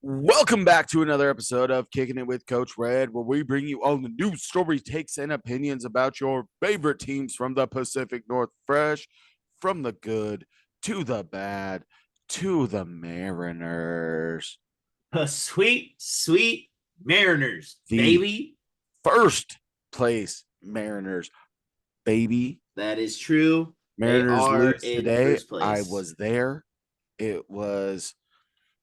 Welcome back to another episode of Kicking It with Coach Red, where we bring you all the news, stories, takes, and opinions about your favorite teams from the Pacific North, fresh from the good to the bad to the Mariners. The sweet, sweet Mariners, The baby. first place Mariners, baby. That is true. They Mariners are lose in today. first place. I was there. It was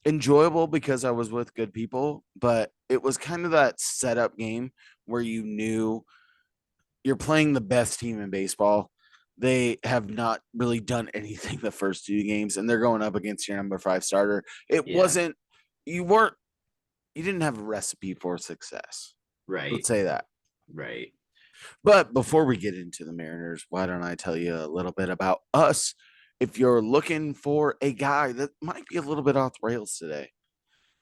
enjoyable because I was with good people, but it was kind of that setup game where you knew you're playing the best team in baseball. They have not really done anything the first two games, and they're going up against your number 5 starter. It wasn't, you didn't have a recipe for success. Right. Let's say that. Right. But before we get into the Mariners, why don't I tell you a little bit about us? If you're looking for a guy that might be a little bit off the rails today,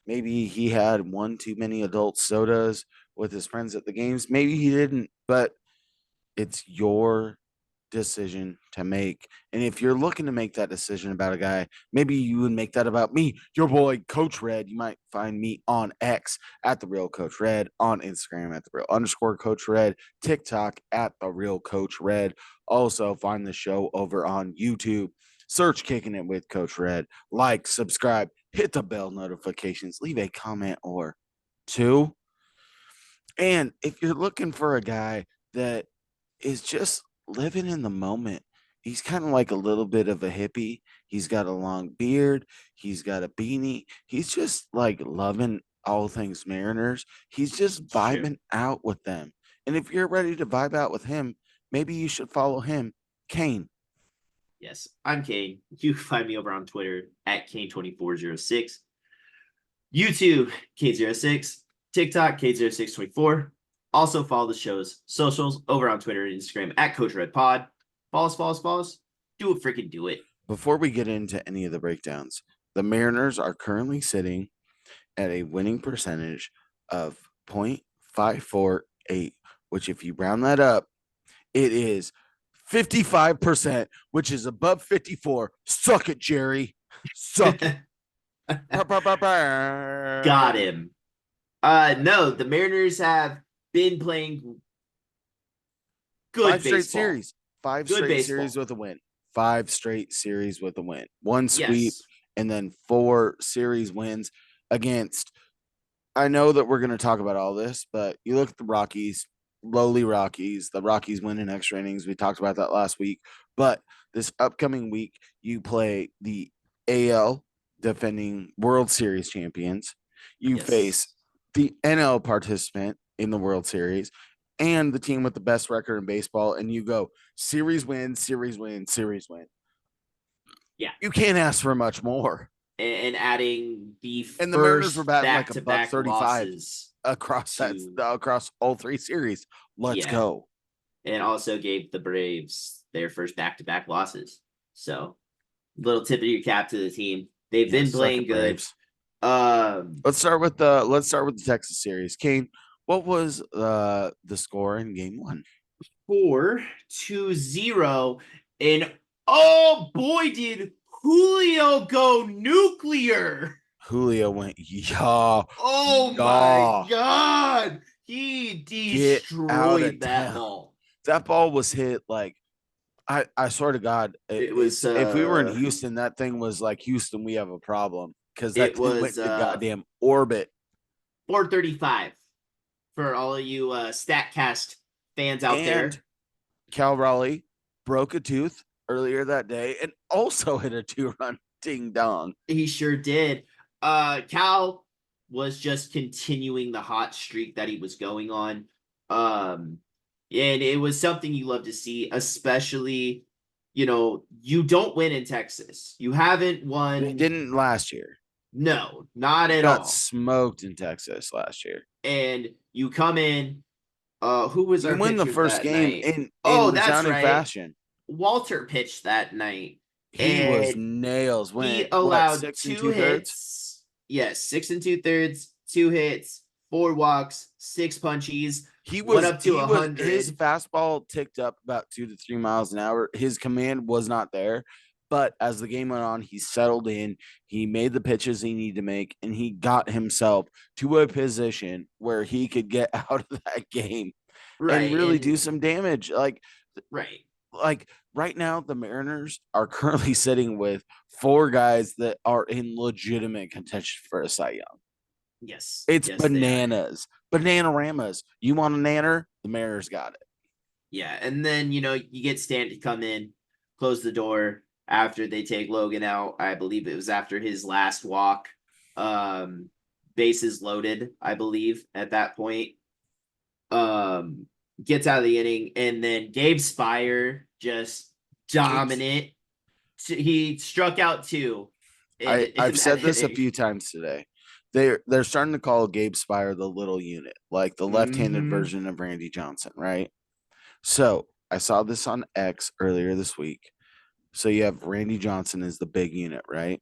maybe he had one too many adult sodas with his friends at the games. Maybe he didn't, but it's your decision to make. And if you're looking to make that decision about a guy, maybe you would make that about me, your boy, Coach Red. You might find me on X at the real Coach Red, on Instagram at the real _ Coach Red, TikTok at the real Coach Red. Also find the show over on YouTube. Search Kicking It with Coach Red. Like, subscribe, hit the bell notifications, leave a comment or two. And if you're looking for a guy that is just living in the moment, he's kind of like a little bit of a hippie. He's got a long beard. He's got a beanie. He's just like loving all things Mariners. He's just vibing out with them. And if you're ready to vibe out with him, maybe you should follow him, Cain. Yes, I'm Cain. You can find me over on Twitter at Cain2406. YouTube, Cain06. TikTok, Cain0624. Also follow the show's socials over on Twitter and Instagram at Coach Red Pod. Follow us. Do it, freaking do it. Before we get into any of the breakdowns, the Mariners are currently sitting at a winning percentage of 0.548, which if you round that up, it is 55%, which is above 54. Suck it, Jerry. Suck it. Got him. No, the Mariners have been playing good Five straight baseball. series. Five straight series with a win. 5 straight series with a win. 1 sweep, and then 4 series wins against. I know that we're going to talk about all this, but you look at the Rockies, lowly Rockies. The Rockies win in extra innings. We talked about that last week. But this upcoming week, you play the AL defending World Series champions. You face the NL participant in the World Series and the team with the best record in baseball, and you go series win, series win, series win. Yeah. You can't ask for much more. And adding the and the Mariners were batting like $135 across all 3 series. Let's go. And also gave the Braves their first back-to-back losses. So, little tip of your cap to the team. They've been playing good. Let's start with the Texas series. Cain, what was the score in game 1? 4-2-0. And oh boy, did Julio go nuclear. Julio went, yeah. Oh my God. He destroyed that ball. That ball was hit like, I swear to God, it was. If we were in Houston, that thing was like, Houston, we have a problem, because that thing went to goddamn orbit. 435 for all of you StatCast fans out there. Cal Raleigh broke a tooth earlier that day and also hit a 2-run ding dong. He sure did. Cal was just continuing the hot streak that he was going on. And it was something you love to see, especially, you don't win in Texas. You haven't won. We didn't last year. No, not at all. Got smoked in Texas last year. And you come in. Who was our pitcher? You win the first game in resounding fashion. Walter pitched that night. He was nails. He allowed 2 hits. Yes, 6 2/3, 2 hits, 4 walks, 6 punchies. He went up to 100. His fastball ticked up about 2 to 3 miles an hour. His command was not there, But as the game went on, he settled in. He made the pitches he needed to make, and he got himself to a position where he could get out of that game and Right. really And do some damage. right. Like right now, the Mariners are currently sitting with four guys that are in legitimate contention for a Cy Young. Yes. It's Yes, they are. bananas, banana-ramas. You want a nanner? The Mariners got it. Yeah. And then, you get Stan to come in, close the door after they take Logan out. I believe it was after his last walk. Um, Bases loaded, I believe, at that point. Um, Gets out of the inning, and then Gabe Spire just Gabe's, dominant. He struck out two I've in said that this a inning. few times today. They're starting to call Gabe Spire the little unit, like the left-handed Mm-hmm. version of Randy Johnson, right? So I saw this on X earlier this week. So you have Randy Johnson as the big unit, right?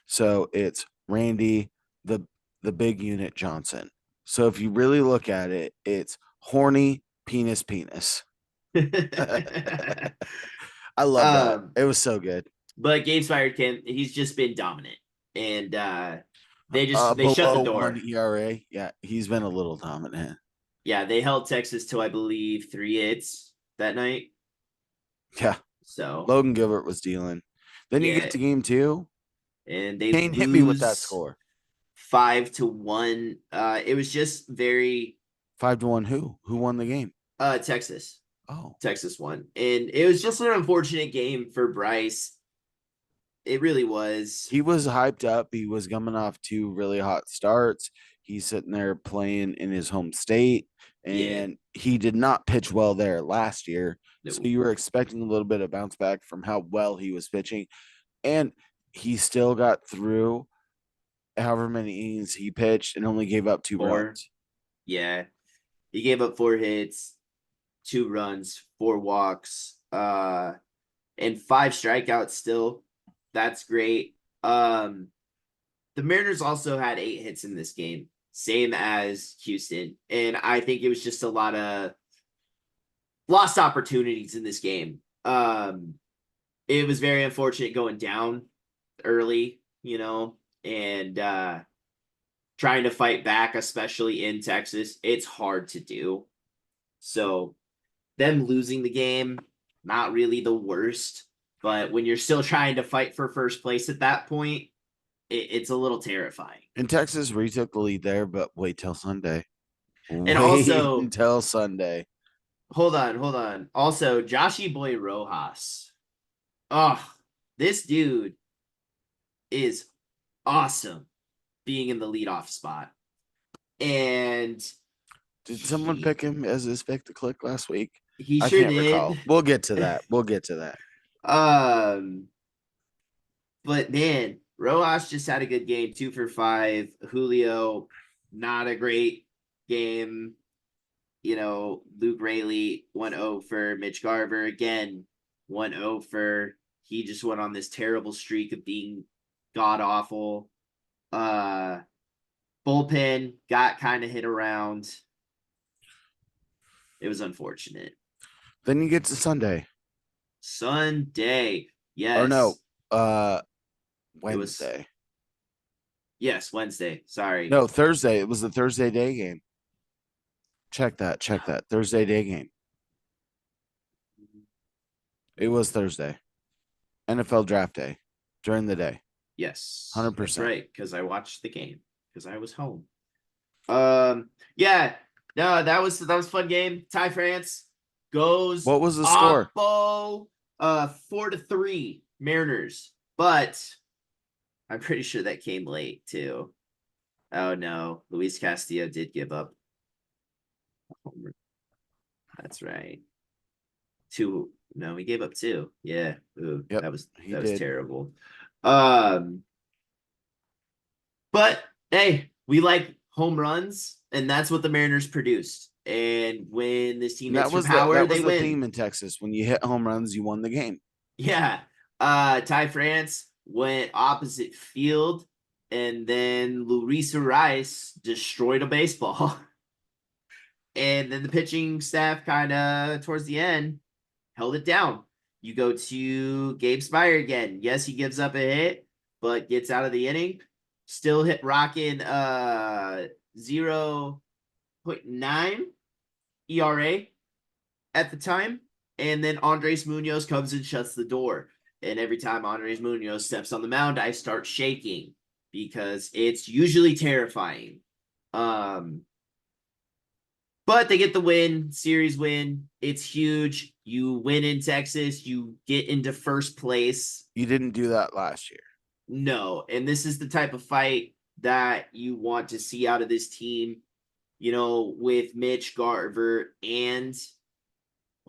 So it's Randy, the the big unit Johnson. So if you really look at it, it's horny penis penis. I love that. um, It was so good. but Gabe Spire he's just been dominant, and they shut the Below one door. ERA. Yeah, he's been a little dominant. Yeah, they held Texas to I believe 3 hits that night. Yeah, So Logan Gilbert was dealing. Then you get yeah, to game two. and they Kane hit me with that lose score. 5-1. It was just very 5-1. Who won the game? Texas. Oh, Texas won. And it was just an unfortunate game for Bryce. It really was. he was hyped up. He was coming off two really hot starts. He's sitting there playing in his home state, Yeah. and he did not pitch well there last year. So No. you were expecting a little bit of bounce back from how well he was pitching, and he still got through however many innings he pitched and only gave up 2 runs. 4. Yeah. He gave up 4 hits, 2 runs, 4 walks, and 5 strikeouts still. That's great. The Mariners also had 8 hits in this game, same as Houston. And I think it was just a lot of lost opportunities in this game. It was very unfortunate going down early, and trying to fight back, especially in Texas. It's hard to do. So them losing the game, not really the worst. But when you're still trying to fight for first place at that point, it's a little terrifying. In Texas, retook the lead there, but wait till Sunday. And Wait also, until Sunday. hold on. Also, Joshy Boy Rojas. Oh, this dude is awesome being in the leadoff spot. And Did someone he pick him as his pick to click last week? he I sure can't did. recall. We'll get to that. We'll get to that. um, but man, Rojas just had a good game, 2 for 5. Julio, not a great game. Luke Rayleigh 1-0 for Mitch Garver again, 1-0 for. He just went on this terrible streak of being god awful. Bullpen got kind of hit around. It was unfortunate. Then you get to Sunday. Sunday, Or no, yes, uh it was. Wednesday. Yes, Wednesday. Sorry. No, Thursday. It was the Thursday day game. Check that. Check that. Thursday day game. It was Thursday. NFL draft day during the day. Yes, that's 100%. right. Because I watched the game because I was home. Yeah. No, that was a fun game. Ty France goes What was the score? oppo 4-3 Mariners, but I'm pretty sure that came late too. Oh no, Luis Castillo did give up a homer. That's right. Two. No, he gave up two. Yeah. Ooh, Yep, that was he that was did. terrible. Um, but hey, we like home runs, and that's what the Mariners produced. And when this team And hits that for was the power, that they was the win. theme in Texas. When you hit home runs, you won the game. Yeah. Ty France went opposite field, and then Luis Rice destroyed a baseball. And then the pitching staff kind of towards the end held it down. You go to Gabe Spire again. Yes, he gives up a hit, but gets out of the inning. Still hit rocking 0.9 ERA at the time. And then Andres Munoz comes and shuts the door. And every time Andres Munoz steps on the mound, I start shaking because it's usually terrifying. But they get the win, series win. It's huge. You win in Texas. You get into first place. You didn't do that last year. No. And this is the type of fight that you want to see out of this team, with Mitch Garver and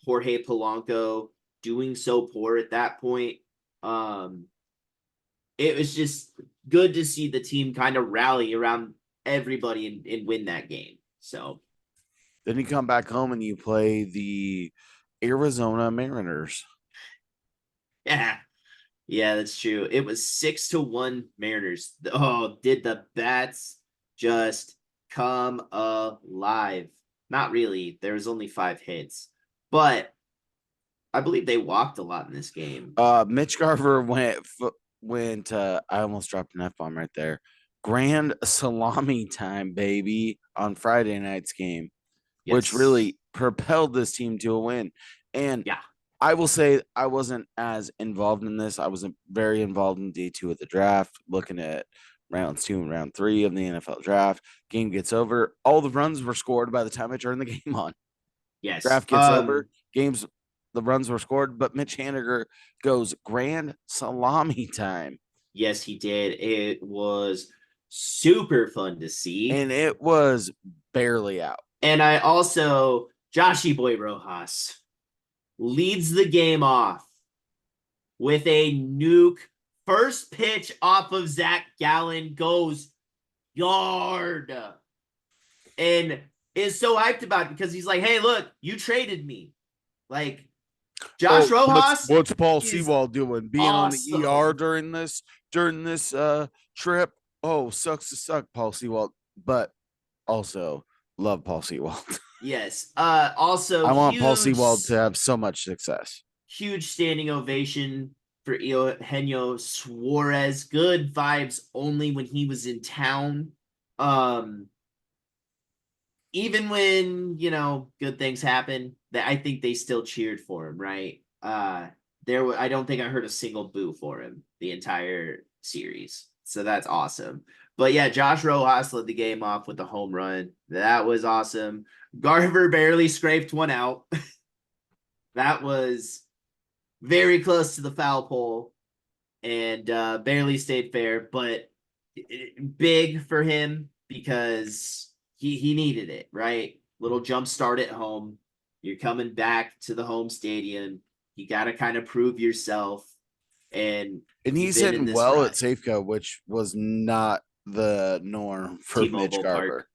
Jorge Polanco doing so poor at that point. It was just good to see the team kind of rally around everybody and win that game. So then you come back home and you play the Arizona Mariners. Yeah, that's true. It was 6-1 Mariners. Oh, did the bats just come alive? Not really. There was only 5 hits, but I believe they walked a lot in this game. Mitch Garver went. I almost dropped an F-bomb right there. Grand salami time, baby, on Friday night's game, which Yes. really propelled this team to a win. And Yeah. I will say I wasn't as involved in this. I wasn't very involved in day 2 of the draft, looking at rounds 2 and round 3 of the NFL draft. Game gets over. All the runs were scored by the time I turned the game on. Yes. Draft gets over. The runs were scored, but Mitch Haniger goes grand salami time. Yes, he did. It was super fun to see. And it was barely out. And I also, Joshy Boy Rojas leads the game off with a nuke. First pitch off of Zach Gallen goes yard. And is so hyped about it because he's like, hey, look, you traded me. Like, Josh Rojas what's Paul is Sewald doing? Being on the awesome. ER during this trip. Oh, sucks to suck, Paul Sewald. But also love Paul Sewald. Yes. Also, I want Paul Sewald to have so much success. Huge standing ovation for Eugenio Suarez. Good vibes only when he was in town. Even when, good things happen, that I think they still cheered for him, right? I don't think I heard a single boo for him the entire series. So that's awesome. But yeah, Josh Rojas led the game off with a home run. That was awesome. Garver barely scraped one out. That was very close to the foul pole and barely stayed fair, but big for him because he needed it, right? Little jump start at home. You're coming back to the home stadium. You got to kind of prove yourself. And he's been in hitting this well run. at Safeco, which was not the norm for Mitch Garver.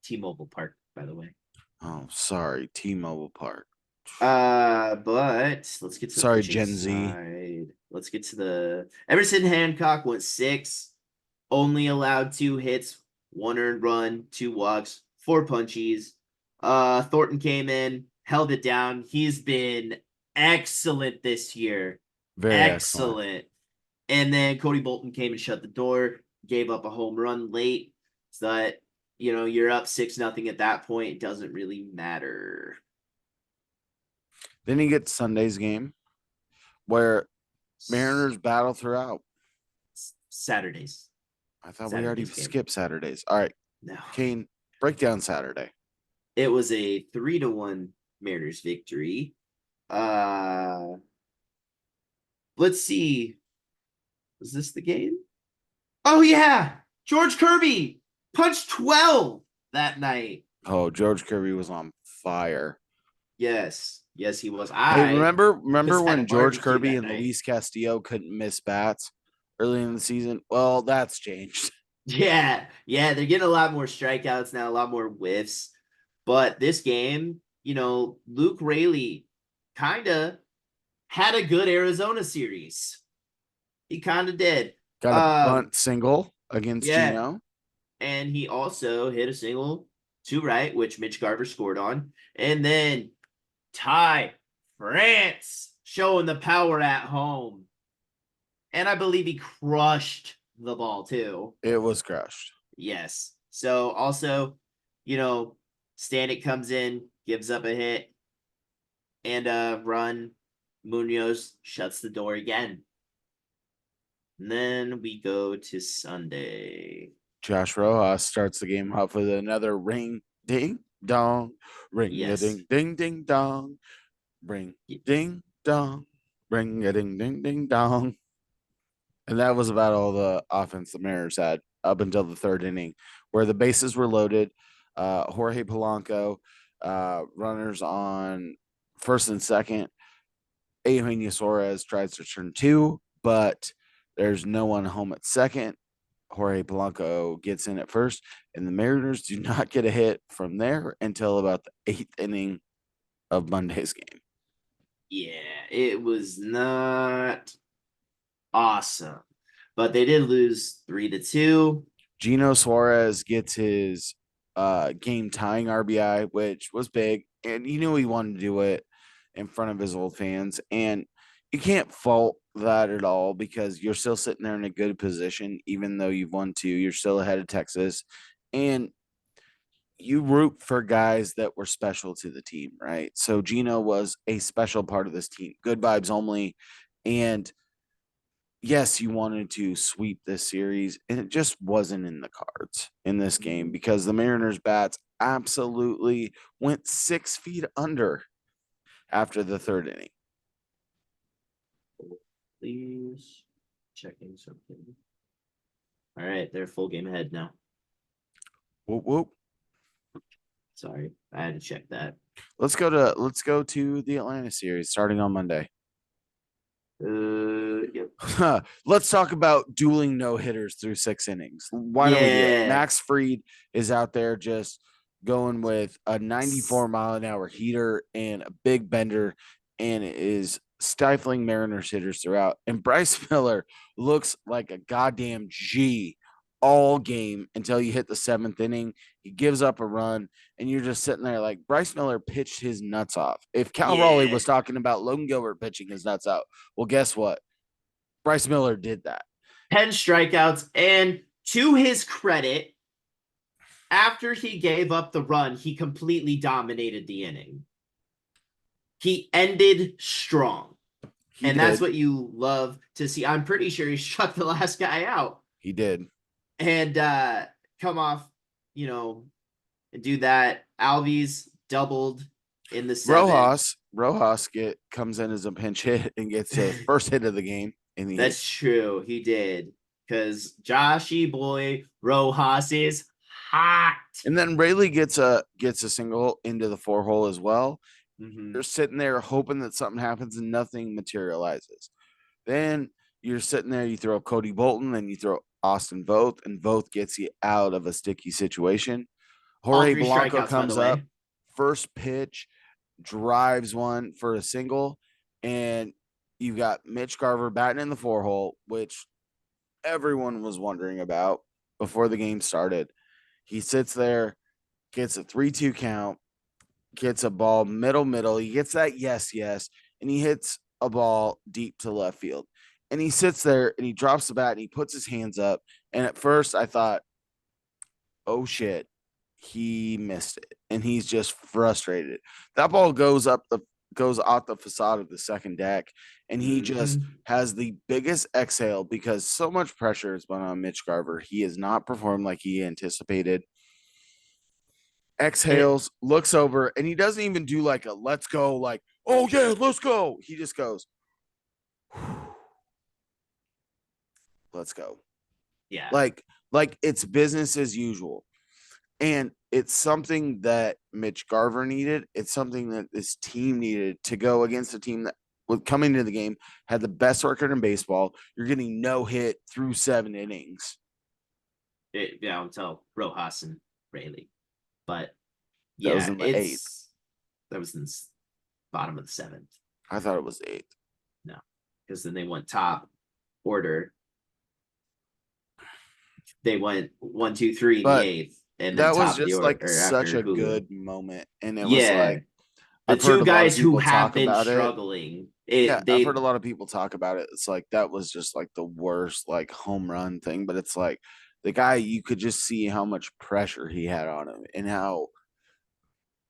T-Mobile Park, by the way. Oh, sorry, T-Mobile Park. But let's get to the pitching Gen Z. side. Let's get to the Emerson Hancock went 6, only allowed 2 hits, 1 earned run, 2 walks, 4 punchies. Thornton came in, held it down. He's been excellent this year. Very excellent. And then Cody Bolton came and shut the door, gave up a home run late. So that, you're up 6-0 at that point. It doesn't really matter. Then you get Sunday's game where Mariners battle throughout. Saturdays. I thought we already skipped Saturdays. All right. No. Cain, break down Saturday. It was a 3-1 Mariners victory. Let's see. Was this the game? Oh, yeah. George Kirby punched 12 that night. Oh, George Kirby was on fire. Yes, he was. Hey, remember when George Kirby and Luis Castillo couldn't miss bats early in the season? Well, that's changed. Yeah, they're getting a lot more strikeouts now, a lot more whiffs. But this game, Luke Raley kind of had a good Arizona series. He kind of did. Got a bunt single against Gino. And he also hit a single to right, which Mitch Garver scored on. And then Ty France showing the power at home. And I believe he crushed the ball too. It was crushed. Yes. So also, you know, Stanek comes in, gives up a hit, and a run. Munoz shuts the door again. And then we go to Sunday. Josh Rojas starts the game off with another ring ding dong, ring a Yes. ding ding ding dong, ring ding dong, ring a ding ding ding dong. And that was about all the offense the Mariners had up until the third inning, where the bases were loaded. Jorge Polanco, runners on first and second. Eugenio Suarez tries to turn two, but there's no one home at second. Jorge Polanco gets in at first, and the Mariners do not get a hit from there until about the eighth inning of Monday's game. Yeah, it was not awesome. But they did lose 3-2. Gino Suarez gets his game tying RBI, which was big, and he knew he wanted to do it in front of his old fans. And you can't fault that at all because you're still sitting there in a good position, even though you've won two. You're still ahead of Texas, and you root for guys that were special to the team, right? So Gino was a special part of this team, good vibes only, and yes, you wanted to sweep this series, and it just wasn't in the cards in this game because the Mariners bats absolutely went 6 feet under after the third inning. Please checking something. All right, they're full game ahead now. Whoop whoop. Sorry, I had to check that. Let's go to the Atlanta series starting on Monday. Yep. Let's talk about dueling no hitters through 6 innings. Why don't we do it? Yeah. Max Fried is out there just going with a 94-mile-an-hour heater and a big bender, and is stifling Mariners hitters throughout. And Bryce Miller looks like a goddamn G all game until you hit the seventh inning. He gives up a run, and you're just sitting there like Bryce Miller pitched his nuts off. If Cal Raleigh Yeah. was talking about Logan Gilbert pitching his nuts out, well, guess what? Bryce Miller did that. 10 strikeouts. And to his credit, after he gave up the run, he completely dominated the inning. He ended strong. And that's what you love to see. I'm pretty sure he struck the last guy out. He did. And come off, and do that. Alves doubled in the seventh. Rojas comes in as a pinch hit and gets his first hit of the game in the That's eighth. true. He did. Because Joshy boy Rojas is hot. And then Rayleigh gets a single into the 4 hole as well. Mm-hmm. You're sitting there hoping that something happens and nothing materializes. Then you're sitting there, you throw Cody Bolton, then you throw Austin Voth, and Voth gets you out of a sticky situation. All Jorge 3 Blanco strikeouts, by the comes up, way. first pitch, drives one for a single, and you've got Mitch Garver batting in the 4 hole, which everyone was wondering about before the game started. He sits there, gets a 3-2 count, gets a ball middle. He gets that yes, and he hits a ball deep to left field. And he sits there and he drops the bat and he puts his hands up. And at first I thought, oh shit, he missed it. And he's just frustrated. That ball goes off the facade of the second deck. And he just has the biggest exhale because so much pressure has been on Mitch Garver. He has not performed like he anticipated. Exhales, looks over, and he doesn't even do like a let's go, like, oh yeah, let's go. He just goes, let's go. Yeah. Like it's business as usual. And it's something that Mitch Garver needed. It's something that this team needed to go against a team that was coming into the game, had the best record in baseball. You're getting no hit through 7 innings. Until Rojas and Rayleigh. But That was yeah, in the 8th. That was in the bottom of the 7th. I thought it was the 8th. No, because then they went top order. They went 1, 2, 3 in the 8th, and then that was top of the just order like such a Hulu. good moment, and it was like The I've heard two a lot of guys who people have talk been about it. struggling, Yeah, I've heard they a lot of people talk about it. It's like that was just like the worst like home run thing, but it's like the guy you could just see how much pressure he had on him and how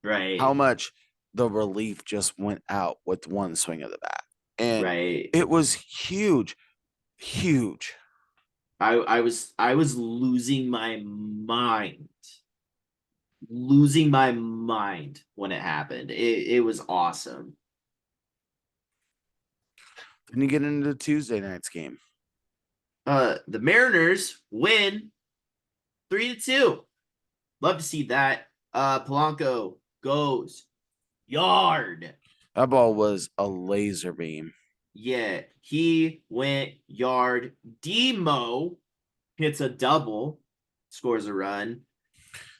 right, much the relief just went out with one swing of the bat. And right. it was huge, huge. I was losing my mind when it happened. It was awesome. Then you get into Tuesday night's game. The Mariners win 3-2. Love to see that. Polanco goes yard. That ball was a laser beam. Yeah, he went yard. Demo hits a double, scores a run.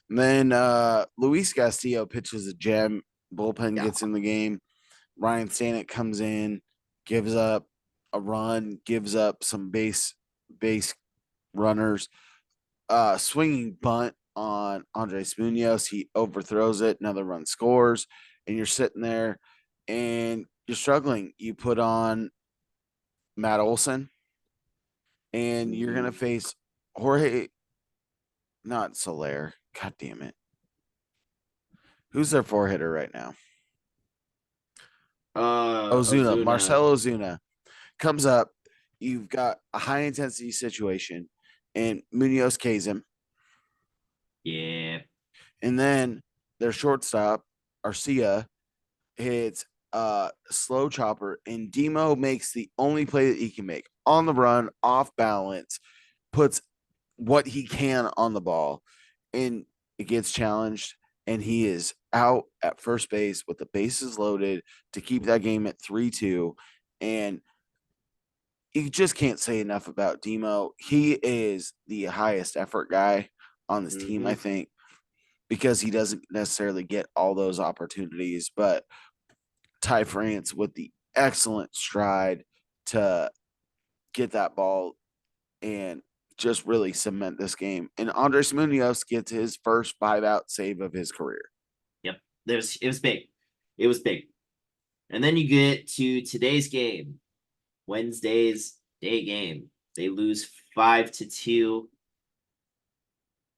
And then Luis Castillo pitches a gem. Bullpen Yeah. gets in the game. Ryan Stanek comes in, gives up a run, gives up some base runners. Swinging bunt on Andres Munoz. He overthrows it. Another run scores, and you're sitting there and you're struggling. You put on Matt Olson, and you're gonna face Jorge, not Soler. God damn it. Who's their four hitter right now? Ozuna, Ozuna. Marcelo Ozuna comes up. You've got a high intensity situation, and Munoz K's him. Yeah. And then their shortstop, Arcia, hits a slow chopper, and Demo makes the only play that he can make on the run, off balance, puts what he can on the ball, and it gets challenged, and he is out at first base with the bases loaded to keep that game at 3-2. And you just can't say enough about Demo. He is the highest effort guy on this team, I Mm-hmm. think, because he doesn't necessarily get all those opportunities. But Ty France with the excellent stride to get that ball and just really cement this game. And Andres Munoz gets his first 5-out save of his career. Yep. It was big. It was big. And then you get to today's game, Wednesday's day game. They lose 5-2.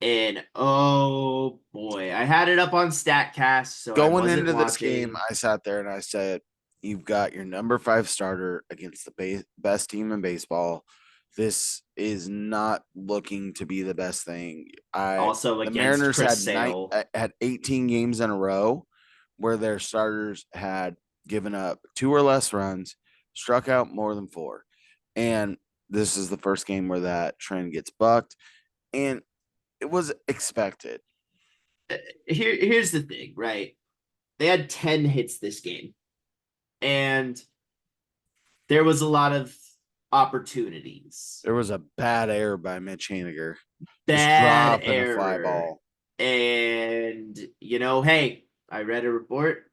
And oh boy, I had it up on StatCast, so I Going wasn't into this game, watching. I sat there and I said, you've got your number 5 starter against the best team in baseball. This is not looking to be the best thing. Also The against Mariners Chris had Sale. 18 games in a row where their starters had given up 2 or less runs, struck out more than 4. And this is the first game where that trend gets bucked, and it was expected. Here's the thing, right? They had 10 hits this game, and there was a lot of opportunities. There was a bad error by Mitch Haniger, just Bad dropping a fly error. ball. And, hey, I read a report.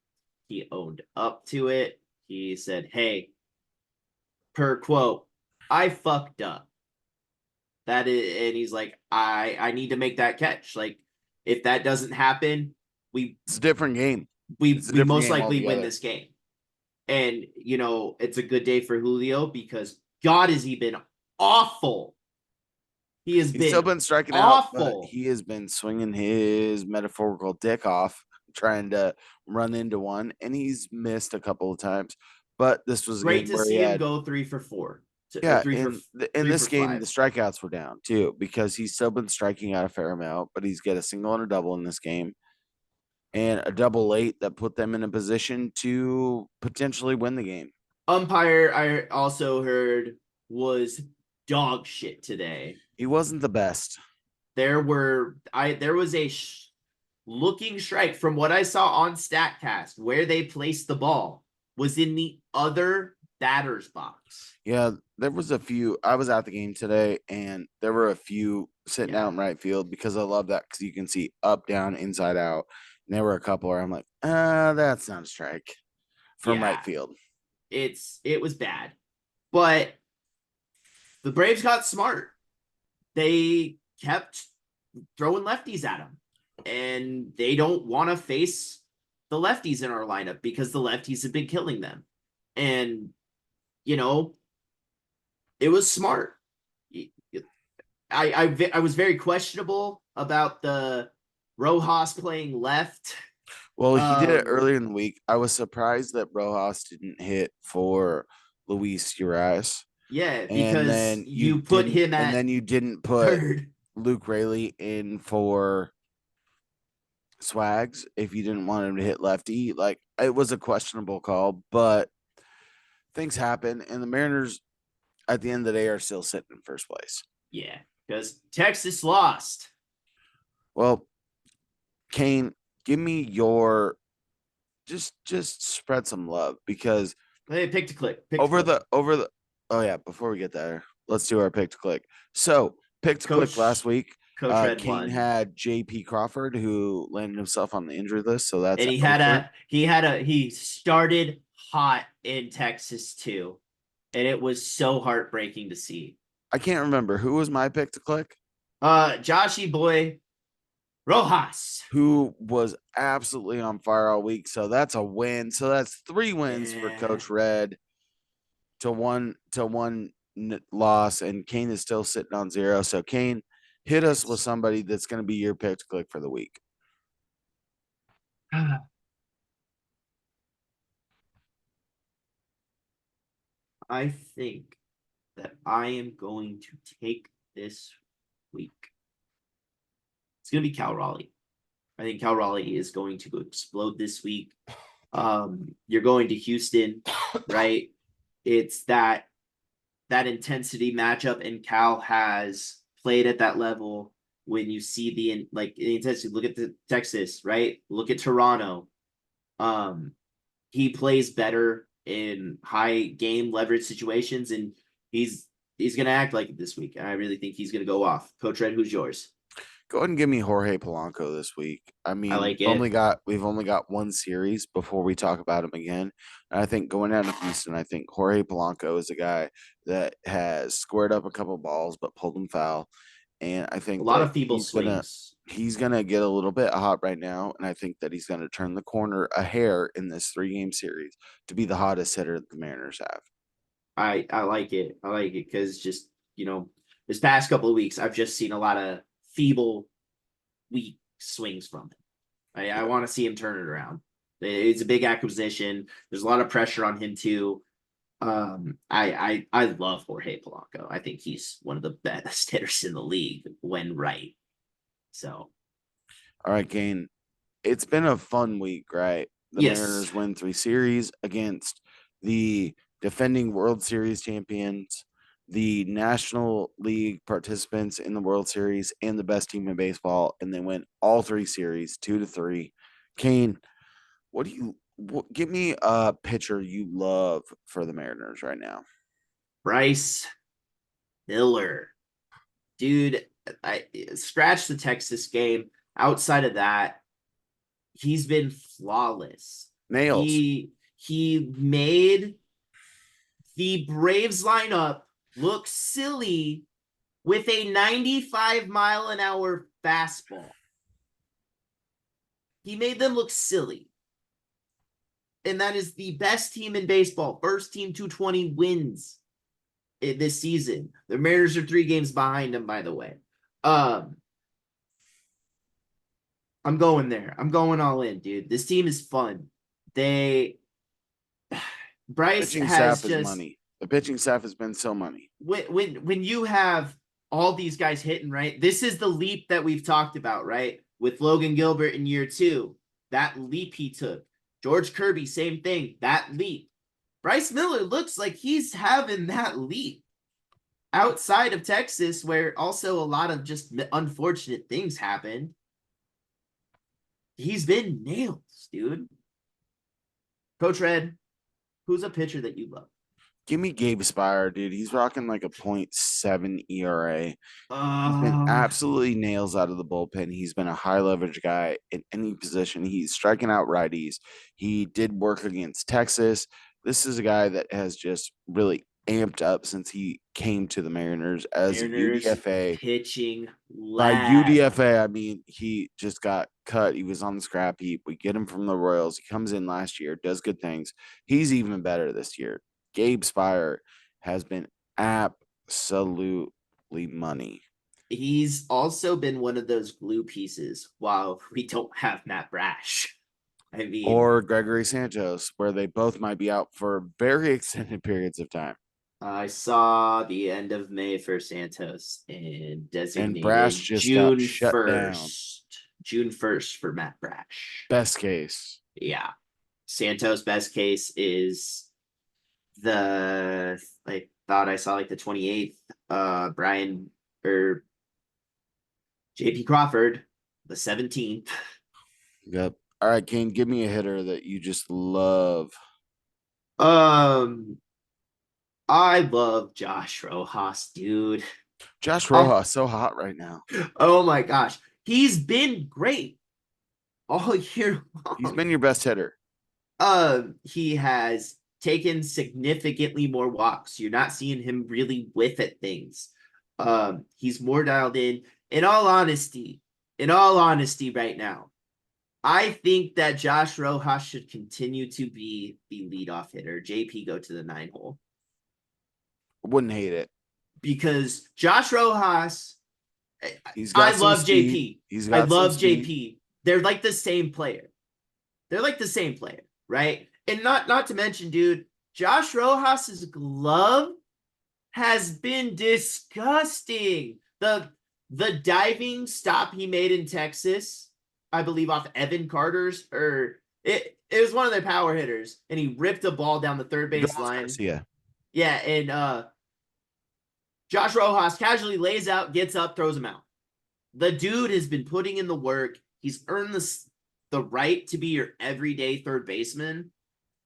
He owned up to it. He said, hey, per quote, I fucked up. That is, and he's like, I need to make that catch. Like, if that doesn't happen, we It's a different game. we It's a we different most game likely win altogether. this game. And it's a good day for Julio because God has he been awful. He has He's still been been striking out, but awful. he has been swinging his metaphorical dick off, trying to run into one, and he's missed a couple of times. But this was a Great game to where he see him had, go 3 for 4, yeah, three for in three this for game, five. the strikeouts were down too because he's still been striking out a fair amount, but he's got a single and a double in this game, and a double late that put them in a position to potentially win the game. Umpire, I also heard, was dog shit today. He wasn't the best. There was a looking strike from what I saw on Statcast where they placed the ball was in the other batter's box. Yeah, there was a few. I was at the game today, and there were a few sitting Yeah. out in right field because I love that because you can see up, down, inside out. And there were a couple where I'm like, that's not a strike from Yeah, right field. it was bad. But the Braves got smart. They kept throwing lefties at him. And they don't want to face the lefties in our lineup because the lefties have been killing them. And, you know, it was smart. I was very questionable about the Rojas playing left. Well, he did it Um, earlier in the week. I was surprised that Rojas didn't hit for Luis Urias. yeah, And because then you put him at you didn't put third. Luke Rayleigh in for Swags if you didn't want him to hit lefty. Like it was a questionable call, but things happen, and the Mariners at the end of the day are still sitting in first place. Yeah, because Texas lost. Well, Cain, give me your just spread some love because Hey, pick to click. Pick to click. over the oh yeah, before we get there, let's do our pick to click. So pick to click last Coach week. Coach Red Kane won. had JP Crawford who landed himself on the injury list, so that's And over. he started hot in Texas too. And it was so heartbreaking to see. I can't remember who was my pick to click. Joshy boy Rojas. Who was absolutely on fire all week. So that's a win. So that's 3 wins for Yeah. Coach Red to one loss, and Kane is still sitting on 0. So Kane, hit us with Yes. somebody that's going to be your pick to click for the week. I think that I am going to take this week. It's going to be Cal Raleigh. I think Cal Raleigh is going to go explode this week. You're going to Houston, right? It's that intensity matchup, and Cal has played at that level. When you see the intensity, look at the Texas, right? Look at Toronto. Um, he plays better in high game leverage situations, and he's gonna act like it this week. And I really think he's gonna go off. Coach Red, who's yours? Go ahead and give me Jorge Polanco this week. I I mean, like it. we've only got one series before we talk about him again. And I think going down to Houston, I think Jorge Polanco is a guy that has squared up a couple balls but pulled them foul. And I A think lot that of feeble swings. he's gonna get a little bit hot right now, and I think that he's gonna turn the corner a hair in this 3 game series to be the hottest hitter that the Mariners have. I like it. I like it because just this past couple of weeks, I've just seen a lot of feeble, weak swings from him. I Yeah. want to see him turn it around. It's a big acquisition. There's a lot of pressure on him too. I love Jorge Polanco. I think he's one of the best hitters in the league when right. So All right, Kane. It's been a fun week, right? The yes, Mariners win 3 series against the defending World Series champions, the National League participants in the World Series, and the best team in baseball, and they win all 3 series 2-3. Kane, give me a pitcher you love for the Mariners right now? Bryce Miller, dude. I scratch the Texas game. Outside of that, he's been flawless. Nails. He made the Braves lineup look silly with a 95-mile-an-hour fastball. He made them look silly. And that is the best team in baseball. First team 220 wins this season. The Mariners are 3 games behind them, by the way. I'm going there. I'm going all in, dude. This team is fun. They Bryce Pitching has staff is just money. The pitching staff has been so money. when you have all these guys hitting, right? This is the leap that we've talked about, right? With Logan Gilbert in year 2, that leap he took. George Kirby, same thing, that leap. Bryce Miller looks like he's having that leap outside of Texas, where also a lot of just unfortunate things happened. He's been nails, dude. Coach Red, who's a pitcher that you love? Give me Gabe Spire, dude. He's rocking like a .7 ERA. He's been Uh, absolutely nails out of the bullpen. He's been a high leverage guy in any position. He's striking out righties. He did work against Texas. This is a guy that has just really amped up since he came to the Mariners as a Mariners UDFA. pitching By lab. UDFA, I mean he just got cut. He was on the scrap heap. We get him from the Royals. He comes in last year, does good things. He's even better this year. Gabe Spire has been absolutely money. He's also been one of those glue pieces while we don't have Matt Brash. I mean, Or Gregory Santos, where they both might be out for very extended periods of time. I saw the end of May for Santos and And Brash designated just got shut down. June 1st for Matt Brash. Best case. Yeah. Santos' best case is I thought I saw like the 28th. Brian or JP Crawford, the 17th. Yep. All right, Kane, give me a hitter that you just love. Um, I love Josh Rojas, dude. Josh Oh, Rojas, so hot right now. oh my gosh. He's been great all year He's long. been your best hitter. He has taken significantly more walks. You're not seeing him really whiff at things. He's more dialed in. In all honesty, right now, I think that Josh Rojas should continue to be the leadoff hitter. JP go to the 9 hole Wouldn't hate it. because Josh Rojas, He's I got some love speed. JP. He's I got some love speed. JP. They're like the same player. They're like the same player, right? And not to mention, dude, Josh Rojas's glove has been disgusting. The diving stop he made in Texas, I believe off Evan Carter's, or it was one of their power hitters, and he ripped a ball down the third base Domas line. Garcia. Yeah, and Josh Rojas casually lays out, gets up, throws him out. The dude has been putting in the work. He's earned the right to be your everyday third baseman.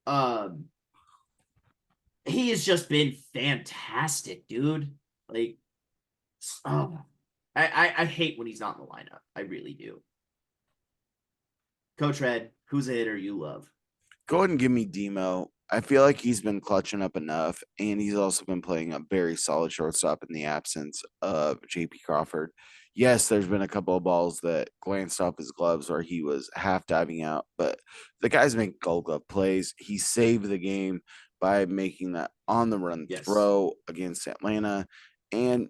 Um, he has just been fantastic, dude. Like, oh, I hate when he's not in the lineup. I really do. Coach Red, who's a hitter you love? Go ahead and give me Demo. I feel like he's been clutching up enough, and he's also been playing a very solid shortstop in the absence of JP Crawford. Yes, there's been a couple of balls that glanced off his gloves where he was half diving out, but the guy's making gold glove plays. He saved the game by making that on the run Yes. throw against Atlanta. And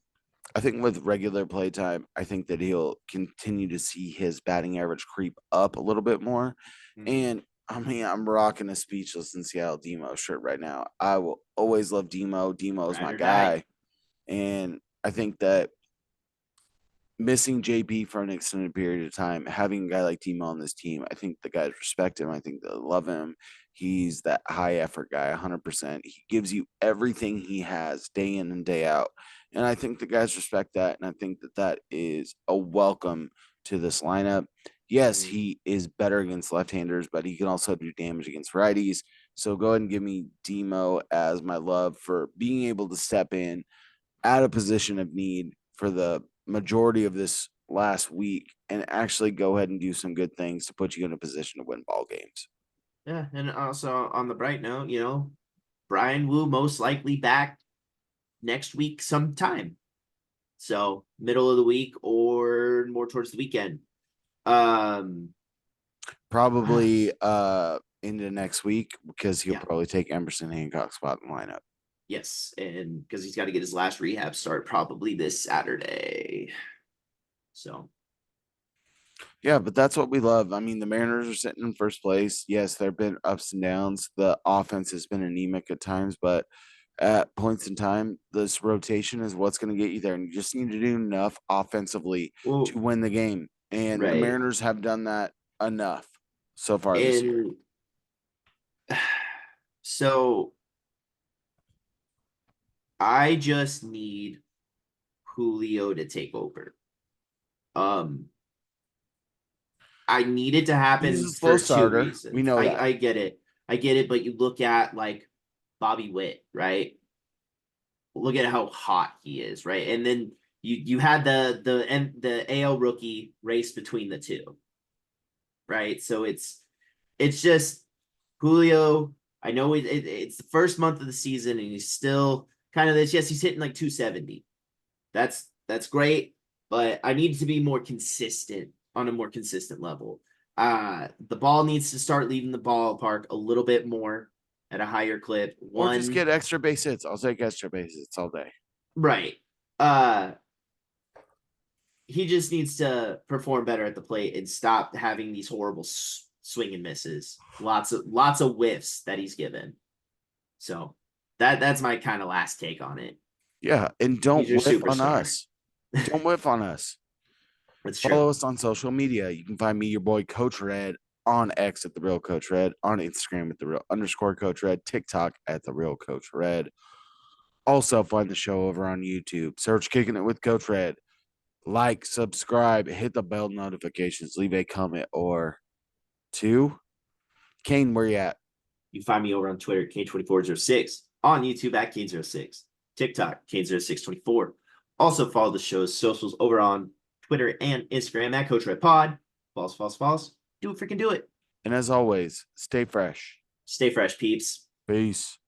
I think with regular play time, I think that he'll continue to see his batting average creep up a little bit more. Mm-hmm. And I mean, I'm rocking a speechless in Seattle Demo shirt right now. I will always love Demo. Demo is Ride my or die. guy. And I think that missing JP for an extended period of time, having a guy like Timo on this team, I think the guys respect him. I think they love him. He's that high effort guy, 100%. He gives you everything he has day in and day out. And I think the guys respect that. And I think that that is a welcome to this lineup. Yes, Mm-hmm. he is better against left-handers, but he can also do damage against righties. So go ahead and give me Demo as my love for being able to step in at a position of need for the majority of this last week and actually go ahead and do some good things to put you in a position to win ball games. Yeah, and also on the bright note, Brian Wu most likely back next week sometime. So middle of the week or more towards the weekend. Um, Probably into next week because he'll yeah, probably take Emerson Hancock's spot in the lineup. yes, and because he's got to get his last rehab start probably this Saturday. So Yeah, but that's what we love. I mean, the Mariners are sitting in first place. Yes, there have been ups and downs. The offense has been anemic at times, but at points in time, this rotation is what's going to get you there. And you just need to do enough offensively to well, win the game. And the right, Mariners have done that enough so far this year. and so I just need Julio to take over. Um, I need it to He's happen a slow for two starter. We reasons. know I that. I get it. I get it, but you look at like Bobby Witt, right? Look at how hot he is, right? And then you had the AL rookie race between the two, right? So it's just Julio. I know it's the first month of the season, and he's still kind of this. Yes, he's hitting like 270. That's great, but I need to be more consistent on a more consistent level. The ball needs to start leaving the ballpark a little bit more at a higher clip. Or just One, get extra base hits. I'll take extra base hits all day. right. He just needs to perform better at the plate and stop having these horrible swing and misses. Lots of whiffs that he's given. So that's my kind of last take on it. Yeah, and He's don't your whiff on superstar. us. Don't whiff on us. That's Follow true. us on social media. You can find me, your boy Coach Red, on X at the Real Coach Red, on Instagram at the Real _ Coach Red, TikTok at the Real Coach Red. Also, find the show over on YouTube. Search Kicking It with Coach Red. Like, subscribe, hit the bell notifications, leave a comment or two. Cain, where you at? You can find me over on Twitter, Kane2406, on YouTube at Kane06, TikTok, Kane0624. Also follow the show's socials over on Twitter and Instagram at Coach Red Pod. False. Do it freaking do it. And as always, stay fresh. Stay fresh, peeps. Peace.